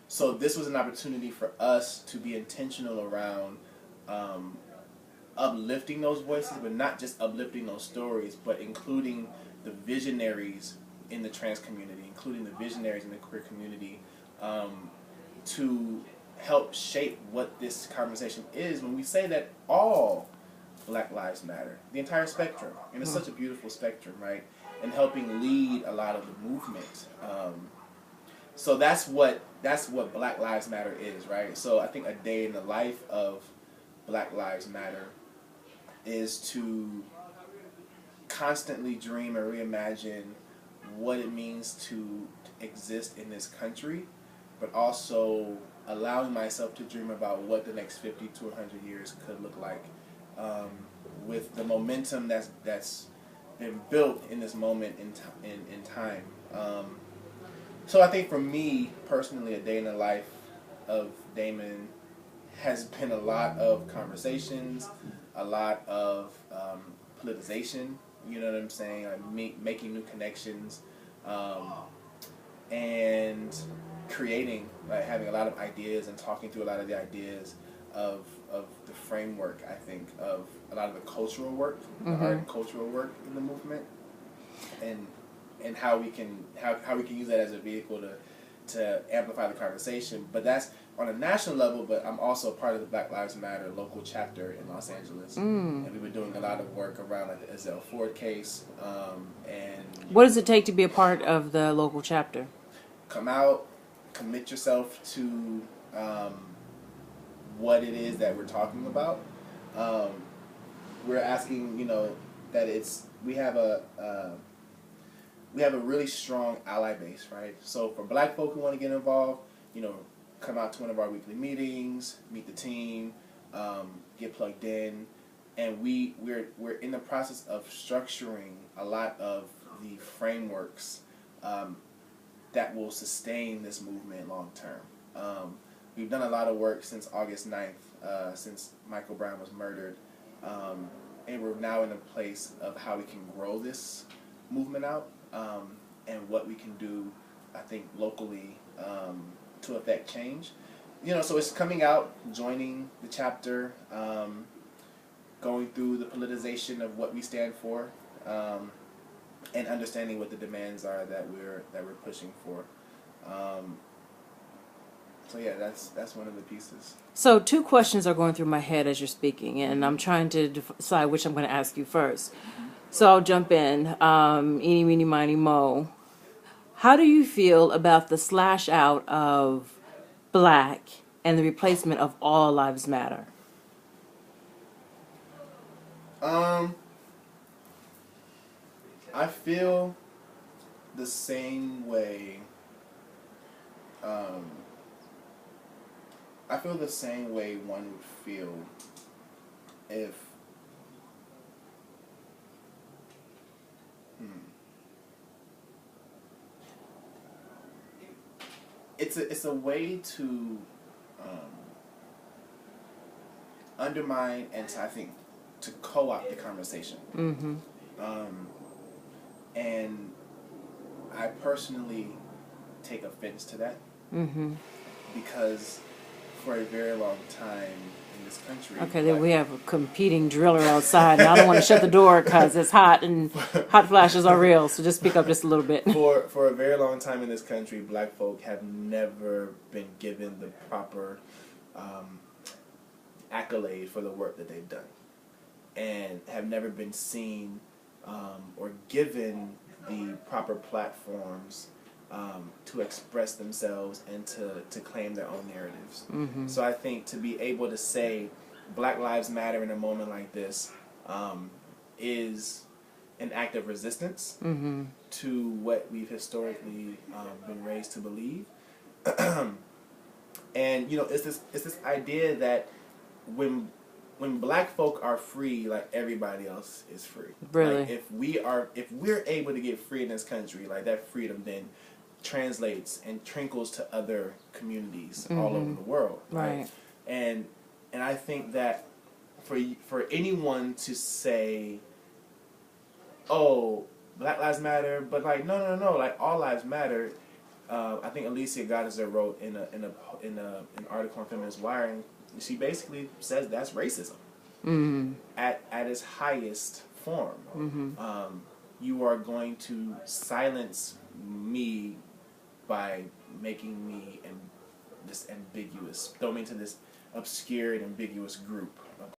So this was an opportunity for us to be intentional around um, uplifting those voices, but not just uplifting those stories, but including the visionaries in the trans community, including the visionaries in the queer community, to help shape what this conversation is when we say that all Black Lives Matter, the entire spectrum, and it's such a beautiful spectrum, right? And helping lead a lot of the movement. So that's what Black Lives Matter is, right? So I think a day in the life of Black Lives Matter is to constantly dream and reimagine what it means to exist in this country, but also allowing myself to dream about what the next 50 to 100 years could look like, with the momentum that's been built in this moment in time. So I think for me personally, a day in the life of Damon has been a lot of conversations, a lot of politicization. You know what I'm saying? Like making new connections, and creating, like having a lot of ideas and talking through a lot of the ideas of the framework. I think of a lot of the cultural work, the art and cultural work in the movement, and how we can use that as a vehicle to amplify the conversation. But that's on a national level, but I'm also part of the Black Lives Matter local chapter in Los Angeles. And we've been doing a lot of work around like the Ezell Ford case. And what does it take to be a part of the local chapter? Come out, commit yourself to what it is that we're talking about. We're asking, that we have a really strong ally base, right? So for Black folk who want to get involved, come out to one of our weekly meetings, meet the team, get plugged in, and we're in the process of structuring a lot of the frameworks that will sustain this movement long term. We've done a lot of work since August 9th, since Michael Brown was murdered, and we're now in a place of how we can grow this movement out, and what we can do, I think, locally to affect change. So it's coming out, joining the chapter, going through the politicization of what we stand for, and understanding what the demands are that we're pushing for. So yeah, that's one of the pieces. So 2 questions are going through my head as you're speaking, and I'm trying to decide which I'm going to ask you first. So I'll jump in. Eeny, meeny, miny, mo. How do you feel about the slash out of Black and the replacement of All Lives Matter? I feel the same way. I feel the same way one would feel if it's a way to undermine and I think to co-opt the conversation. And I personally take offense to that, because for a very long time in this country. Okay, then we have a competing driller outside, and I don't want to shut the door because it's hot and hot flashes are real. So just speak up just a little bit. For a very long time in this country, Black folk have never been given the proper accolade for the work that they've done, and have never been seen or given the proper platforms to express themselves and to claim their own narratives. So I think to be able to say Black Lives Matter in a moment like this is an act of resistance to what we've historically been raised to believe. And it's this idea that when Black folk are free, like everybody else is free. Really? Like if we're able to get free in this country, like that freedom then translates and trickles to other communities all over the world. Right. And I think that for anyone to say, oh, Black Lives Matter, but like no, like all lives matter, I think Alicia Goddard wrote in an article on Feminist Wiring. She basically says that's racism at its highest form. You are going to silence me by making me this ambiguous, throw me into this obscure and ambiguous group